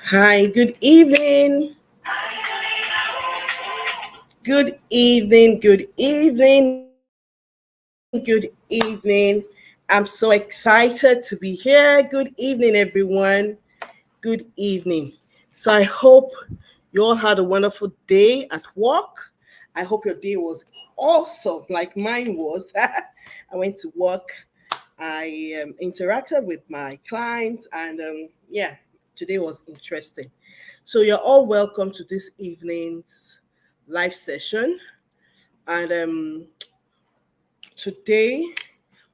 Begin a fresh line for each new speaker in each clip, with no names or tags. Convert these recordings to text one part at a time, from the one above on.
Hi, good evening. Good evening. I'm so excited to be here. Good evening, everyone. Good evening. So, I hope you all had a wonderful day at work. I hope your day was awesome, like mine was. I went to work, I interacted with my clients, and yeah, today was interesting. So, you're all welcome to this evening's live session. And today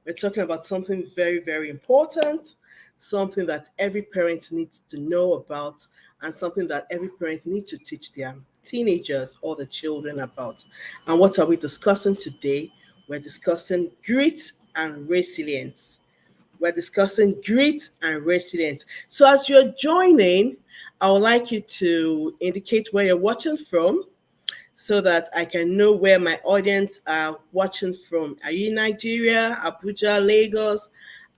we're talking about something very, very important, something that every parent needs to know about, and something that every parent needs to teach their teenagers or the children about. And what are we discussing today? We're discussing grit and resilience. We're discussing grit and resilience. So, as you're joining, I would like you to indicate where you're watching from so that I can know where my audience are watching from. Are you in Nigeria, Abuja, Lagos?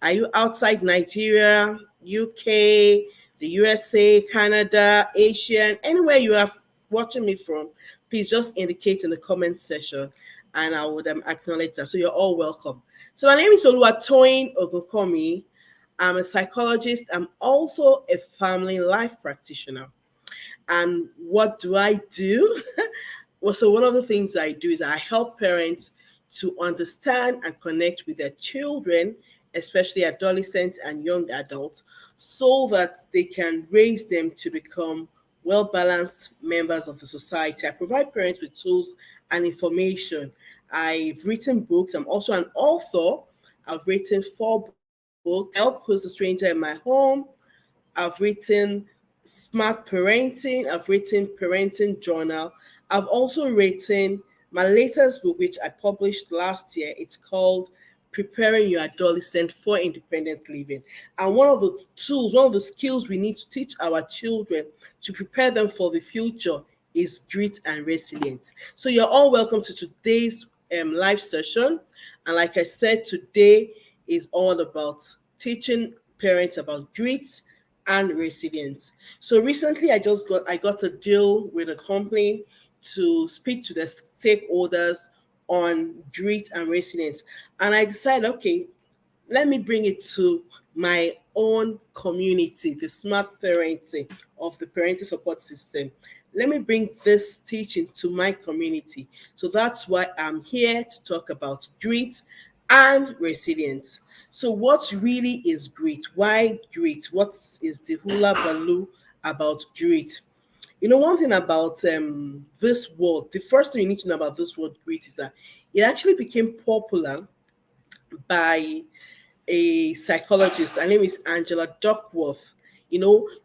Are you outside Nigeria, UK, the USA, Canada, Asia, and anywhere you are watching me from? Please just indicate in the comment section and I would acknowledge that. So you're all welcome. So my name is Oluwatoyin Ogunkomi. I'm a psychologist. I'm also a family life practitioner. And what do I do? Well, so one of the things I do is I help parents to understand and connect with their children, especially adolescents and young adults, so that they can raise them to become well balanced members of the society. I provide parents with tools and information. I've written books. I'm also an author. I've written 4 books. Help Who's the Stranger in My Home. I've written Smart Parenting. I've written Parenting Journal. I've also written my latest book, which I published last year. It's called Preparing Your Adolescent for Independent Living. And one of the tools, one of the skills we need to teach our children to prepare them for the future is grit and resilience. So you're all welcome to today's live session. And like I said, today is all about teaching parents about grit and resilience. So recently I got a deal with a company to speak to the stakeholders on grit and resilience. And I decided, okay, let me bring it to my own community, the smart parenting of the parenting support system. Let me bring this teaching to my community. So that's why I'm here to talk about grit and resilience. So, what really is grit? Why grit? What is the hula baloo about grit? One thing about this word, the first thing you need to know about this word grit is that it actually became popular by a psychologist. Her name is Angela Duckworth.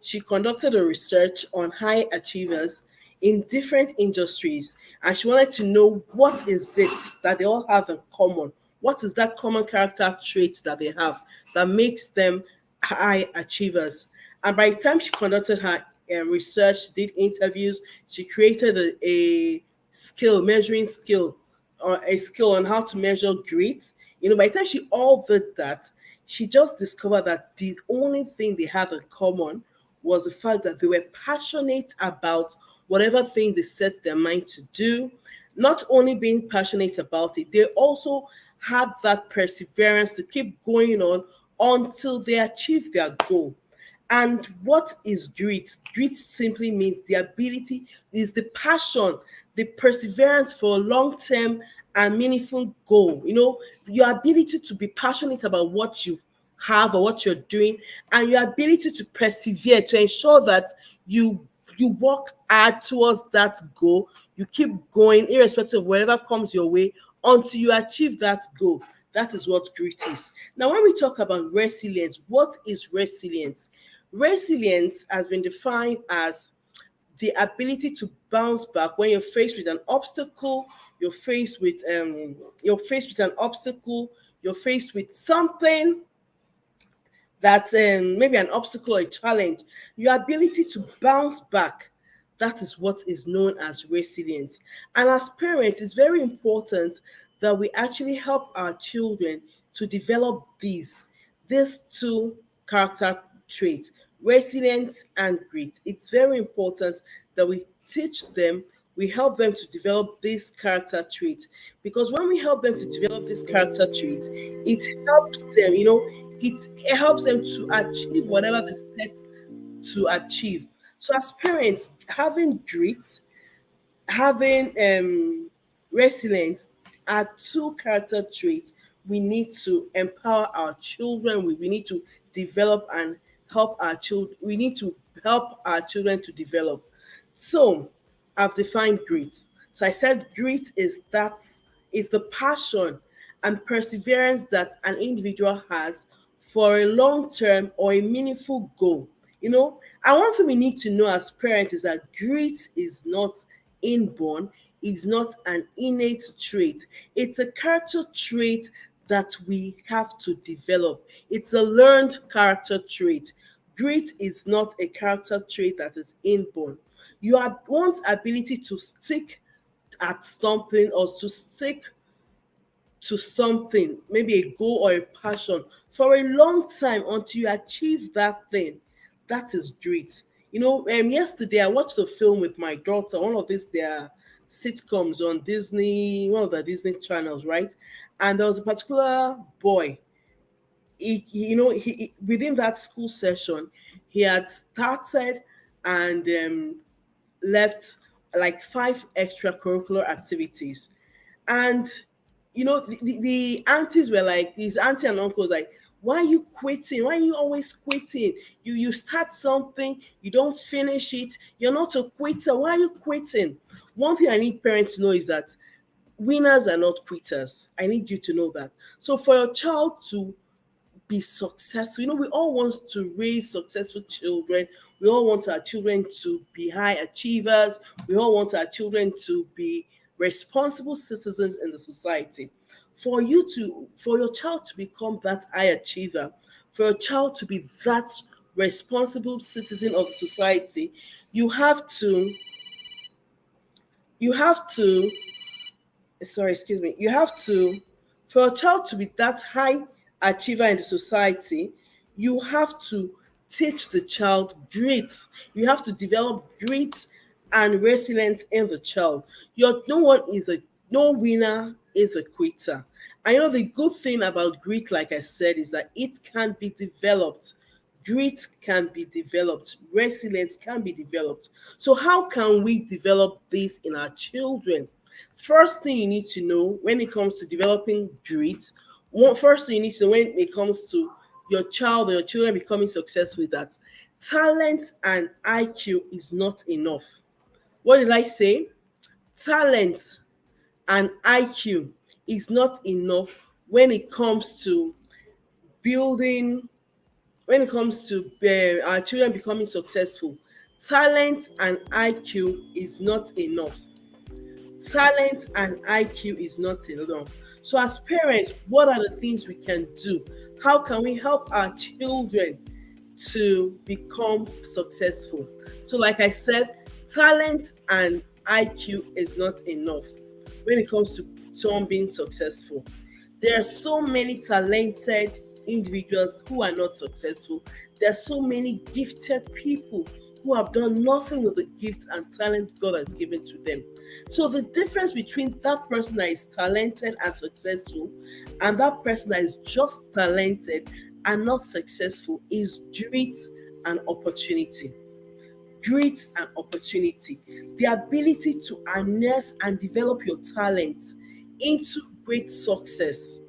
She conducted a research on high achievers in different industries, and she wanted to know what is it that they all have in common. What is that common character trait that they have that makes them high achievers? And by the time she conducted her research, did interviews, she created a skill, measuring skill, or a skill on how to measure grit. By the time she all did that, she just discovered that the only thing they had in common was the fact that they were passionate about whatever thing they set their mind to do. Not only being passionate about it, they also had that perseverance to keep going on until they achieve their goal. And what is grit? Grit simply means the ability, is the passion, the perseverance for a long term and meaningful goal. Your ability to be passionate about what you have or what you're doing, and your ability to persevere to ensure that you work hard towards that goal. You keep going, irrespective of whatever comes your way, until you achieve that goal. That is what grit is. Now, when we talk about resilience, what is resilience? Resilience has been defined as the ability to bounce back when you're faced with an obstacle, you're faced with an obstacle, you're faced with something that's maybe an obstacle or a challenge. Your ability to bounce back, that is what is known as resilience. And as parents, it's very important that we actually help our children to develop these two character traits: resilience, and grit. It's very important that we teach them, we help them to develop this character trait. Because when we help them to develop this character trait, it helps them, it helps them to achieve whatever they set to achieve. So as parents, having grit, having resilience are two character traits we need to empower our children with. We need to develop and help our children. We need to help our children to develop. So I've defined grit. So I said grit is the passion and perseverance that an individual has for a long term or a meaningful goal. And one thing we need to know as parents is that grit is not inborn, is not an innate trait. It's a character trait that we have to develop. It's a learned character trait. Grit is not a character trait that is inborn. You have one's ability to stick at something or to stick to something, maybe a goal or a passion, for a long time until you achieve that thing. That is grit. Yesterday I watched a film with my daughter, one of these their sitcoms on Disney, one of the Disney channels, right? And there was a particular boy. Within that school session, he had started and left like five extracurricular activities. And the aunties were like, his auntie and uncles like, why are you quitting? Why are you always quitting? You start something, you don't finish it, you're not a quitter. Why are you quitting? One thing I need parents to know is that winners are not quitters. I need you to know that. So for your child to be successful. We all want to raise successful children. We all want our children to be high achievers. We all want our children to be responsible citizens in the society. For your child to become that high achiever, for your child to be that responsible citizen of the society, you have to you have to sorry, excuse me, you have to, for a child to be that high achiever in the society, you have to teach the child grit. You have to develop grit and resilience in the child. No winner is a quitter. I know the good thing about grit, like I said, is that it can be developed. Grit can be developed, resilience can be developed. So, how can we develop this in our children? First thing you need to know when it comes to developing grit, first thing you need to know when it comes to your child or your children becoming successful is that talent and IQ is not enough. What did I say? Talent and IQ is not enough when it comes to building, when it comes to our children becoming successful. Talent and IQ is not enough. Talent and IQ is not enough. So, as parents, what are the things we can do? How can we help our children to become successful? So, like I said, talent and IQ is not enough when it comes to someone being successful. There are so many talented individuals who are not successful. There are so many gifted people who have done nothing with the gifts and talent God has given to them. So the difference between that person that is talented and successful and that person that is just talented and not successful is grit and opportunity. Grit and opportunity. The ability to harness and develop your talents into great success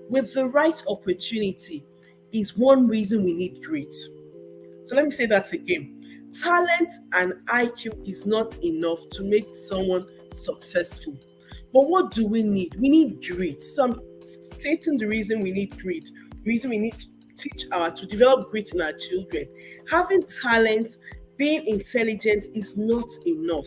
with the right opportunity is one reason we need grit. So let me say that again. Talent and IQ is not enough to make someone successful. But what do we need? We need grit. So I'm stating the reason we need grit. The reason we need to to develop grit in our children. Having talent, being intelligent is not enough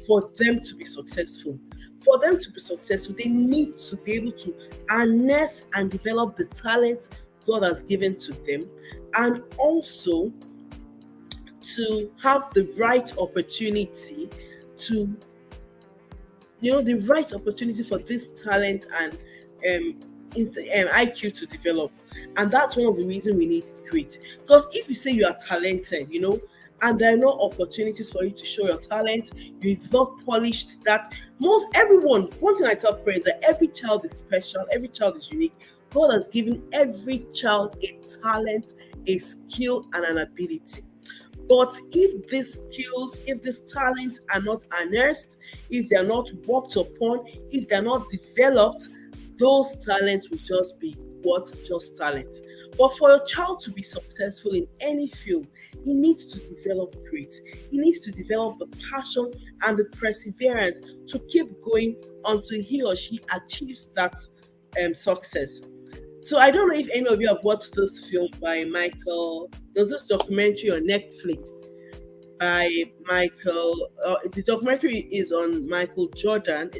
for them to be successful. For them to be successful, they need to be able to harness and develop the talent God has given to them, and also to have the right opportunity to, the right opportunity for this talent and IQ to develop. And that's one of the reasons we need grit. Because if you say you are talented, and there are no opportunities for you to show your talent, you've not polished that. Most everyone, one thing I tell parents, that every child is special, every child is unique. God has given every child a talent, a skill, and an ability. But if these skills, if these talents are not harnessed, if they are not worked upon, if they are not developed, those talents will just be what? Just talent. But for a child to be successful in any field, he needs to develop grit. He needs to develop the passion and the perseverance to keep going until he or she achieves that success. So I don't know if any of you have watched this film by Michael. There's this documentary on Netflix by Michael. The documentary is on Michael Jordan.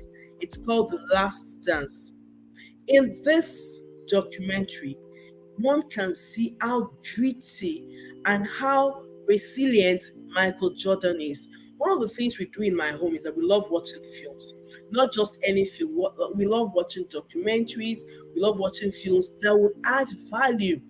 It's called The Last Dance. In this documentary, one can see how gritty and how resilient Michael Jordan is. One of the things we do in my home is that we love watching films, not just any film. We love watching documentaries, we love watching films that would add value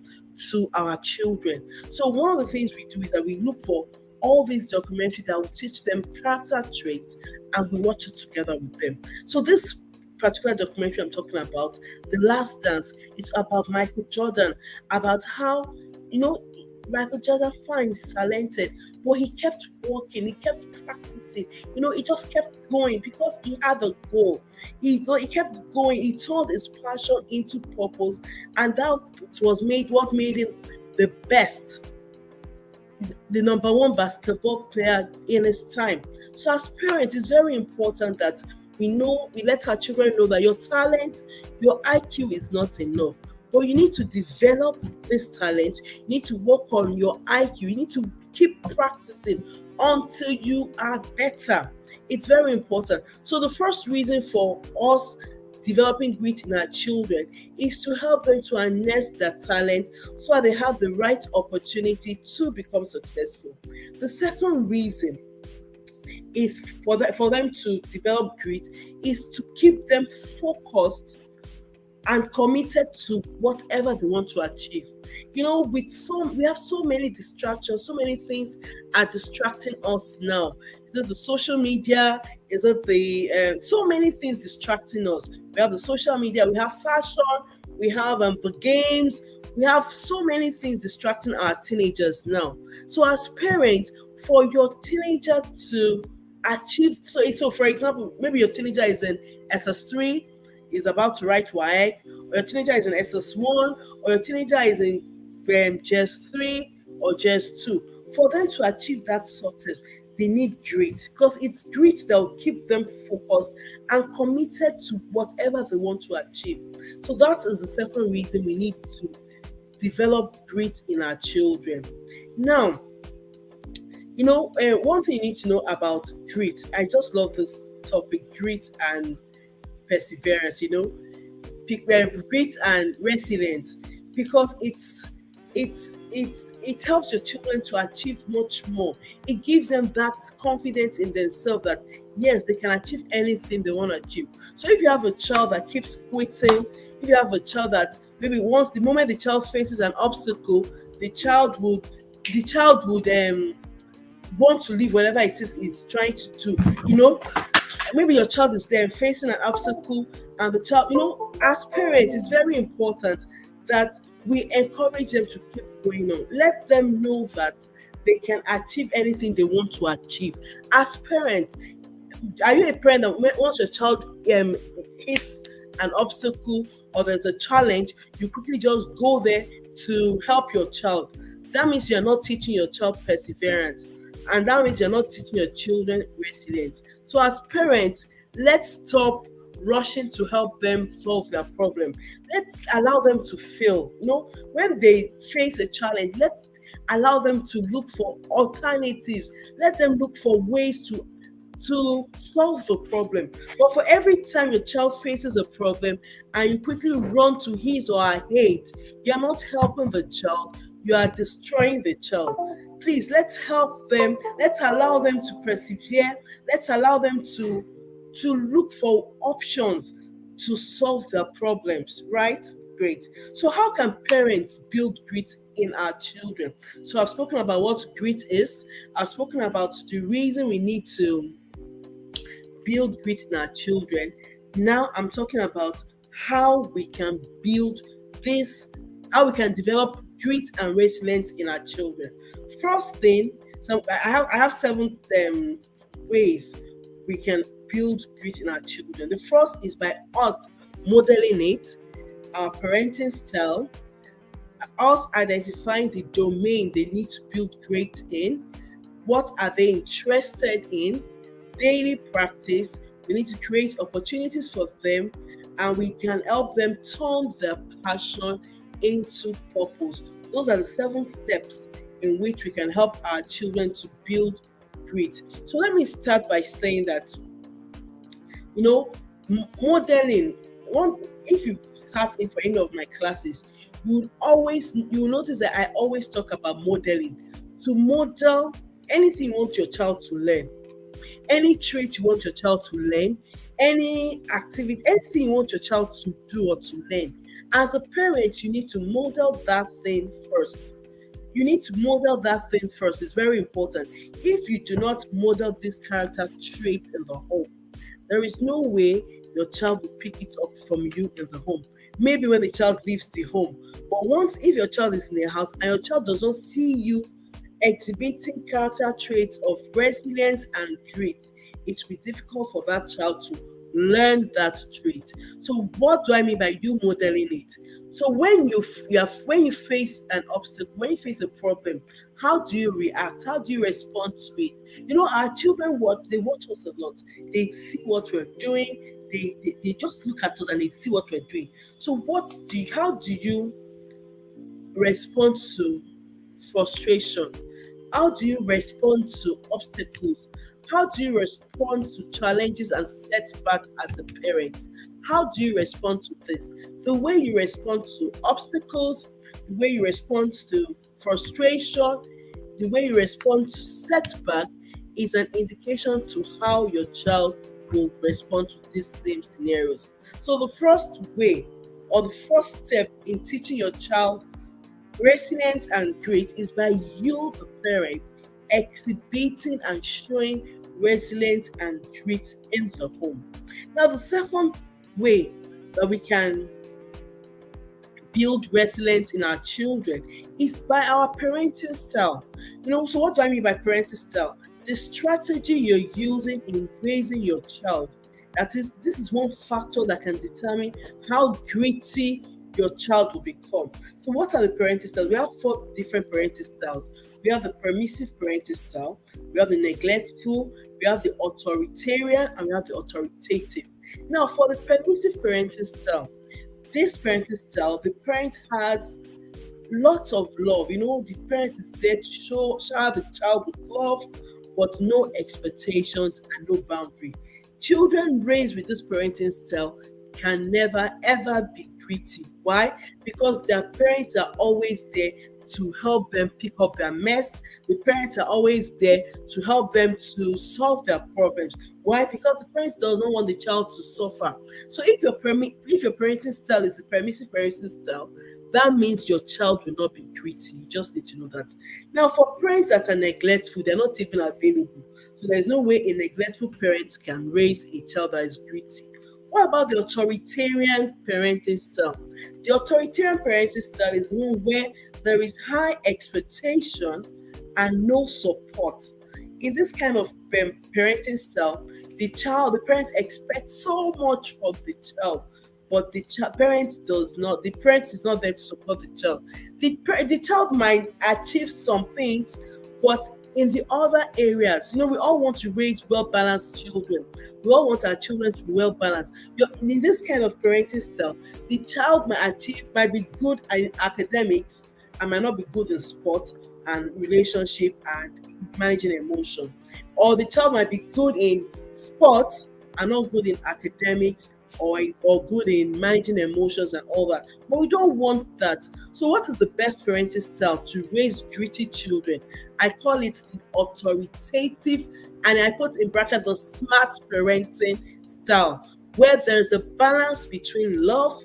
to our children. So, one of the things we do is that we look for all these documentaries that will teach them character traits and we watch it together with them. So, this particular documentary I'm talking about, The Last Dance, it's about Michael Jordan, about how, you know, Michael Jordan fine is talented, but he kept working, he kept practicing, he just kept going because he had a goal. He kept going, he turned his passion into purpose, and that was what made him the best, the number one basketball player in his time. So as parents, it's very important that we let our children know that your talent, your IQ is not enough. But you need to develop this talent. You need to work on your IQ. You need to keep practicing until you are better. It's very important. So the first reason for us developing grit in our children is to help them to harness their talent so that they have the right opportunity to become successful. The second reason is for them to develop grit is to keep them focused and committed to whatever they want to achieve. We have so many distractions, so many things are distracting us now. Is it the social media? Is it the so many things distracting us? We have the social media, we have fashion, we have the games, we have so many things distracting our teenagers now. So as parents, for your teenager to achieve, so for example, maybe your teenager is in SS3, is about to write WAEC, or your teenager is in SS1, or your teenager is in JS3 or JS2. For them to achieve that success, they need grit, because it's grit that will keep them focused and committed to whatever they want to achieve. So that is the second reason we need to develop grit in our children. Now, one thing you need to know about grit, I just love this topic, grit and perseverance, grit and resilience, because it helps your children to achieve much more. It gives them that confidence in themselves that yes, they can achieve anything they want to achieve. So if you have a child that keeps quitting, if you have a child that maybe the moment the child faces an obstacle, the child would want to leave whatever it is he's trying to do. Maybe your child is there facing an obstacle, and the child, as parents, it's very important that we encourage them to keep going on. Let them know that they can achieve anything they want to achieve. As parents, are you a parent that once your child hits an obstacle or there's a challenge, you quickly just go there to help your child? That means you're not teaching your child perseverance, and that means you're not teaching your children resilience. So as parents, let's stop rushing to help them solve their problem. Let's allow them to fail. When they face a challenge, let's allow them to look for alternatives. Let them look for ways to solve the problem. But for every time your child faces a problem and you quickly run to his or her aid, you're not helping the child, you are destroying the child. Please, let's help them. Let's allow them to persevere. Let's allow them to look for options to solve their problems, right? Great. So, how can parents build grit in our children? So, I've spoken about what grit is. I've spoken about the reason we need to build grit in our children. Now, I'm talking about how we can build this, how we can develop grit and resilience in our children. First thing, so I have seven ways we can build grit in our children. The first is by us modeling it, our parenting style, us identifying the domain they need to build great in, what are they interested in, daily practice. We need to create opportunities for them, and we can help them turn their passion into purpose. Those are the seven steps in which we can help our children to build grit. So let me start by saying that, you know, modeling. One, if you sat in for any of my classes, you will notice that I always talk about modeling. To model anything you want your child to learn, any trait you want your child to learn, any activity, anything you want your child to do or to learn. As a parent, you need to model that thing first. You need to model that thing first. It's very important. If you do not model this character trait in the home, there is no way your child will pick it up from you in the home. Maybe when the child leaves the home. But once, if your child is in the house and your child does not see you exhibiting character traits of resilience and grit, it will be difficult for that child to learn that trait. So, what do I mean by you modeling it? So, when you face an obstacle, when you face a problem, how do you react? How do you respond to it? Our children, what they watch us a lot. They see what we're doing. They just look at us and they see what we're doing. So, how do you respond to frustration? How do you respond to obstacles? How do you respond to challenges and setbacks as a parent? How do you respond to this? The way you respond to obstacles, the way you respond to frustration, the way you respond to setback is an indication to how your child will respond to these same scenarios. So the first way or the first step in teaching your child resilience and grit is by you, the parent, exhibiting and showing resilience and grit in the home. Now, the second way that we can build resilience in our children is by our parenting style. So what do I mean by parenting style? The strategy you're using in raising your child. This is one factor that can determine how gritty your child will become. So what are the parenting styles? We have four different parenting styles. We have the permissive parenting style, we have the neglectful, we have the authoritarian, and we have the authoritative. Now, for the permissive parenting style, this parenting style, the parent has lots of love. The parent is there to shower the child with love, but no expectations and no boundary. Children raised with this parenting style can never ever be gritty. Why? Because their parents are always there to help them pick up their mess. The parents are always there to help them to solve their problems. Why? Because the parents does not want the child to suffer. So if your parenting style is the permissive parenting style, that means your child will not be gritty. You just need to know that. Now, for parents that are neglectful, they're not even available. So there's no way a neglectful parent can raise a child that is gritty. What about the authoritarian parenting style? The authoritarian parenting style is one where there is high expectation and no support. In this kind of parenting style, the parents expect so much from the child, but the parent does not. The parent is not there to support the child. The child might achieve some things, but in the other areas, we all want to raise well-balanced children. We all want our children to be well-balanced. In this kind of parenting style, the child might be good in academics and might not be good in sports and relationship and managing emotion. Or the child might be good in sports and not good in academics or good in managing emotions and all that. But we don't want that. So what is the best parenting style to raise gritty children? I call it the authoritative, and I put in bracket the smart parenting style, where there's a balance between love,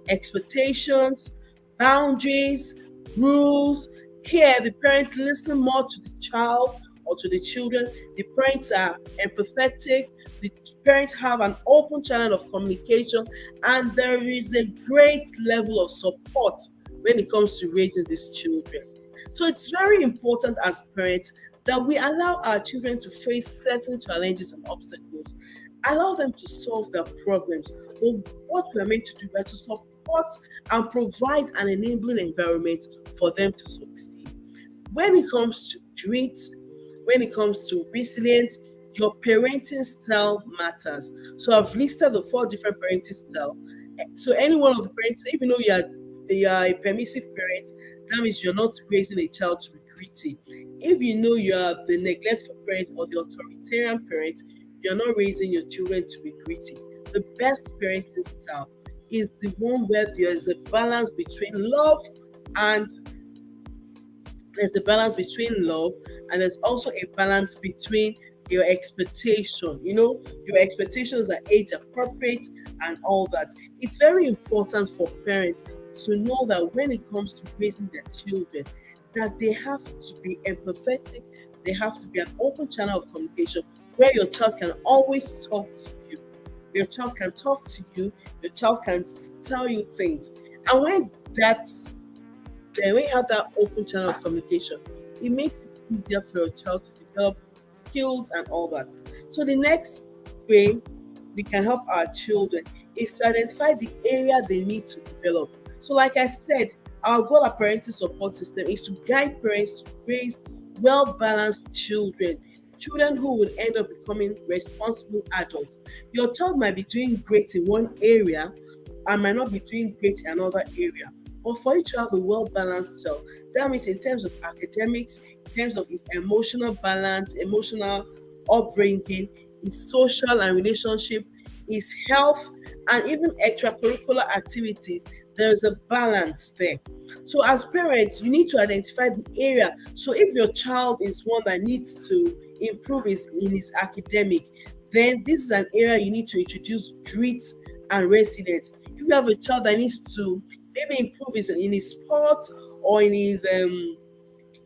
expectations, boundaries, rules. Here, the parents listen more to the child or to the children. The parents are empathetic. The parents have an open channel of communication, and there is a great level of support when it comes to raising these children. So it's very important as parents that we allow our children to face certain challenges and obstacles, allow them to solve their problems. But what we are meant to do is to support and provide an enabling environment for them to succeed. When it comes to grit, when it comes to resilience, your parenting style matters. So I've listed the four different parenting styles. So any one of the parents, even though you are a permissive parent, that means you're not raising a child to be gritty. If you know you are the neglectful parent or the authoritarian parent, you're not raising your children to be gritty. The best parenting style is the one where there is a balance between love and there's a balance between love and there's also a balance between your expectation. Your expectations are age appropriate and all that. It's very important for parents to know that when it comes to raising their children, that they have to be empathetic, they have to be an open channel of communication where your child can always talk to you. Your child can talk to you, your child can tell you things. And when you have that open channel of communication, it makes it easier for your child to develop skills and all that. So the next way we can help our children is to identify the area they need to develop. So like I said, our goal at parenting support system is to guide parents to raise well-balanced children who would end up becoming responsible adults. Your child might be doing great in one area and might not be doing great in another area. But for you to have a well-balanced child, that means in terms of academics, in terms of his emotional balance, emotional upbringing, his social and relationship, his health, and even extracurricular activities, there is a balance there. So as parents, you need to identify the area. So if your child is one that needs to improve in his academic, then this is an area you need to introduce grit and resilience. If you have a child that needs to maybe improve in his sports or in his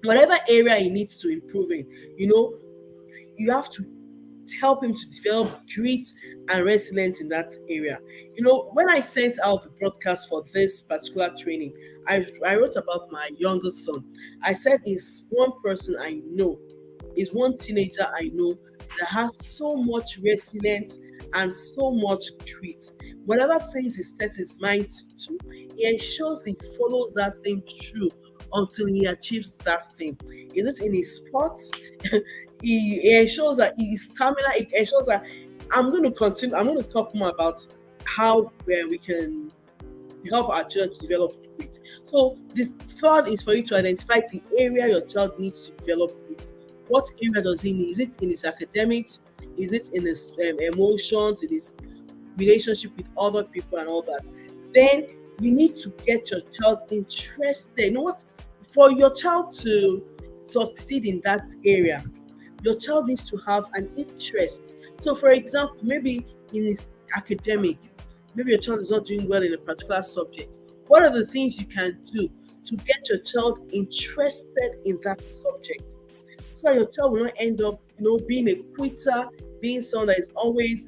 whatever area he needs to improve in, you have to help him to develop grit and resilience in that area. When I sent out the broadcast for this particular training, I wrote about my youngest son. I said he's one person I know, is one teenager I know that has so much resilience and so much grit. Whatever things he sets his mind to, he ensures he follows that thing through until he achieves that thing. Is it in his sports? He ensures that his stamina, it ensures that I'm going to continue. I'm going to talk more about how we can help our children to develop grit. So the third is for you to identify the area your child needs to develop grit. What area does he need? Is it in his academics? Is it in his emotions, in his relationship with other people and all that? Then you need to get your child interested. You know what? For your child to succeed in that area, your child needs to have an interest. So, for example, maybe in his academic, maybe your child is not doing well in a particular subject. What are the things you can do to get your child interested in that subject? So that your child will not end up, being a quitter, being someone that is always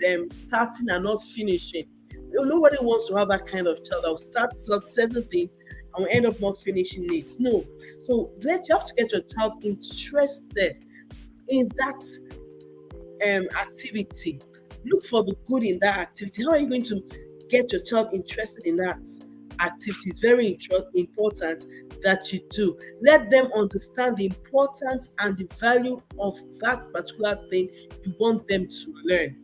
starting and not finishing. Nobody wants to have that kind of child that will start certain things and will end up not finishing it. No. So you have to get your child interested in that activity. Look for the good in that activity. How are you going to get your child interested in that activity? It's very important that you do. Let them understand the importance and the value of that particular thing you want them to learn.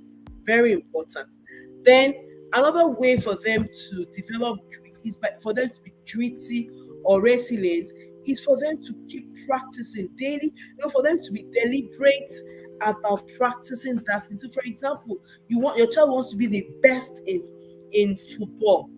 Very important. Then another way for them to develop for them to be gritty or resilient is for them to keep practicing daily, for them to be deliberate about practicing that thing. So, for example, your child wants to be the best in football.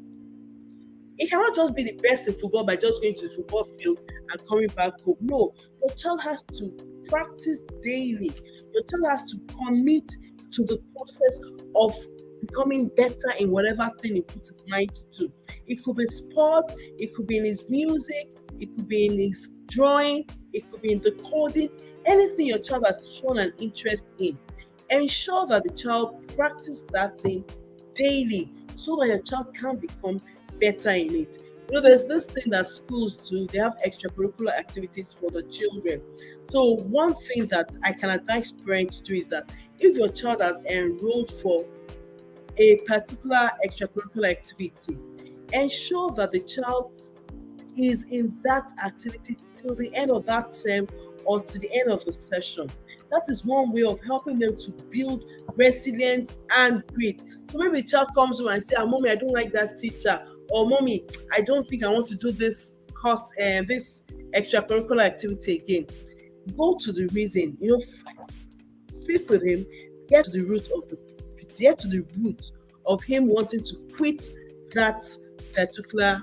It cannot just be the best in football by just going to the football field and coming back home. No, your child has to practice daily. Your child has to commit to the process of becoming better in whatever thing he puts his mind to do. It could be sport, it could be in his music, it could be in his drawing, it could be in the coding, anything your child has shown an interest in. Ensure that the child practice that thing daily so that your child can become better in it. There's this thing that schools do. They have extracurricular activities for the children. So one thing that I can advise parents to do is that if your child has enrolled for a particular extracurricular activity, ensure that the child is in that activity till the end of that term or to the end of the session. That is one way of helping them to build resilience and grit. So maybe a child comes home and say, Mommy, I don't like that teacher, or Mommy, I don't think I want to do this course and this extracurricular activity again. Go to the reason, speak with him, get to the root of him wanting to quit that particular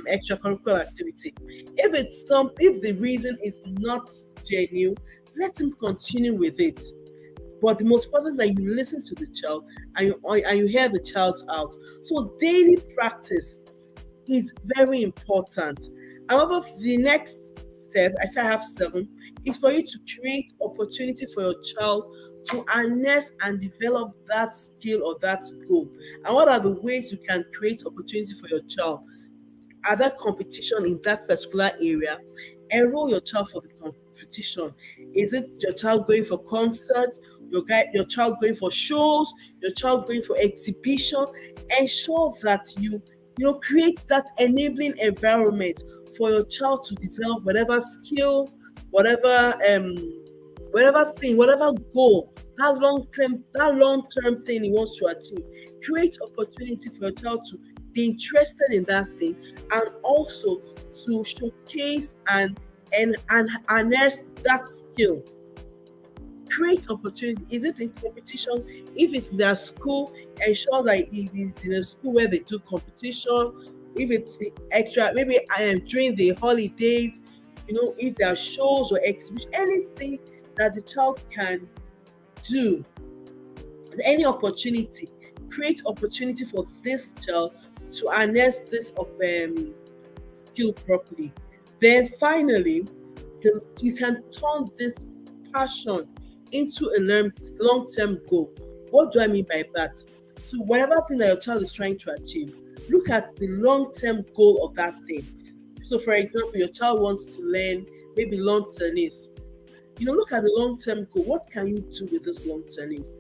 extracurricular activity. If the reason is not genuine, let him continue with it. But the most important that you listen to the child and you hear the child out. So daily practice is very important. The next step, I say I have 7, is for you to create opportunity for your child to harness and develop that skill or that goal. And what are the ways you can create opportunity for your child? Other competition in that particular area, enroll your child for the competition. Is it your child going for concerts, your child going for shows, your child going for exhibition? Ensure that you create that enabling environment for your child to develop whatever skill, whatever whatever goal, that long term thing he wants to achieve. Create opportunity for your child to be interested in that thing, and also to showcase and harness that skill. Create opportunity. Is it in competition? If it's in their school, ensure that it is in a school where they do competition. If it's extra, maybe during the holidays, if there are shows or exhibitions, anything that the child can do, any opportunity, create opportunity for this child to harness this skill properly. Then finally, you can turn this passion into a long-term goal. What do I mean by that? So whatever thing that your child is trying to achieve, look at the long-term goal of that thing. So for example, your child wants to maybe learn tennis. Look at the long-term goal. What can you do with this long tennis?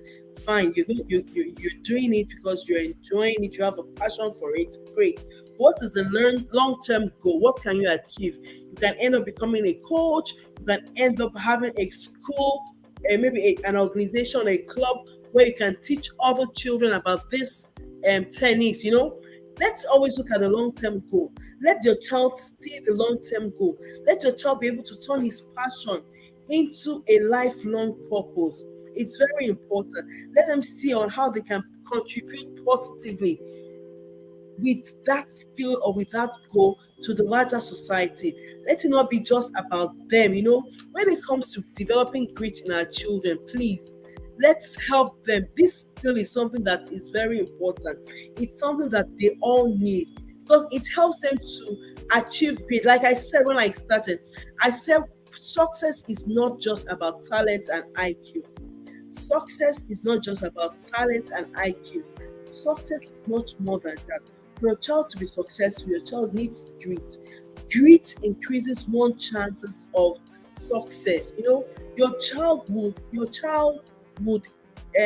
Fine, you're doing it because you're enjoying it, you have a passion for it. Great. What is the long-term goal? What can you achieve? You can end up becoming a coach, you can end up having a school, maybe an organization, a club where you can teach other children about this tennis. Let's always look at the long-term goal. Let your child see the long-term goal. Let your child be able to turn his passion into a lifelong purpose. It's very important. Let them see on how they can contribute positively with that skill or with that goal to the larger society. Let it not be just about them. When it comes to developing grit in our children, please, let's help them. This skill is something that is very important. It's something that they all need because it helps them to achieve grit. Like I said when I started, I said success is not just about talent and IQ. Success is not just about talent and IQ. Success is much more than that. For a child to be successful, your child needs grit. Grit increases one chances of success. Your child would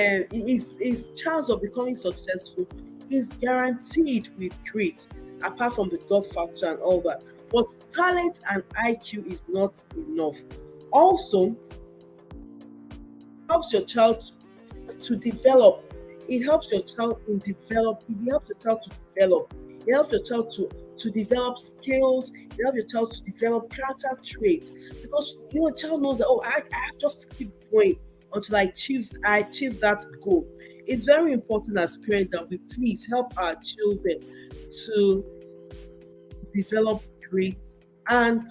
his chance of becoming successful is guaranteed with grit, apart from the God factor and all that. But talent and IQ is not enough. Also, helps your child to develop. It helps your child in develop. It helps your child to develop. It helps your child to develop skills. It helps your child to develop character traits because your child knows that I have just to keep going until I achieve that goal. It's very important as parents that we please help our children to develop grit and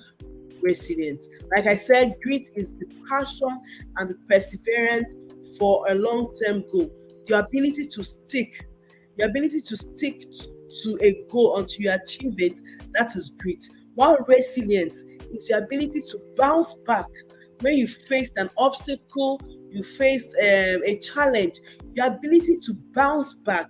resilience. Like I said, grit is the passion and the perseverance for a long-term goal. your ability to stick, your ability to stick to a goal until you achieve it, that is grit. While resilience is your ability to bounce back when you faced an obstacle, you faced a challenge. Your ability to bounce back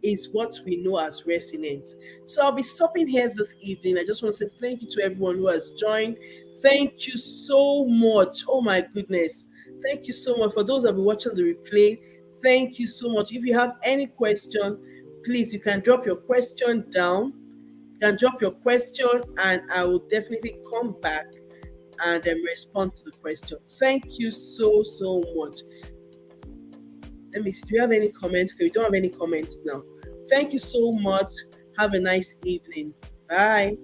is what we know as resilience. So I'll be stopping here this evening. I just want to say thank you to everyone who has joined. Thank you so much. Oh my goodness. Thank you so much. For those that will be watching the replay, thank you so much. If you have any question, please, you can drop your question down. You can drop your question, and I will definitely come back and then respond to the question. Thank you so, so much. Let me see. Do you have any comments? Okay, we don't have any comments now. Thank you so much. Have a nice evening. Bye.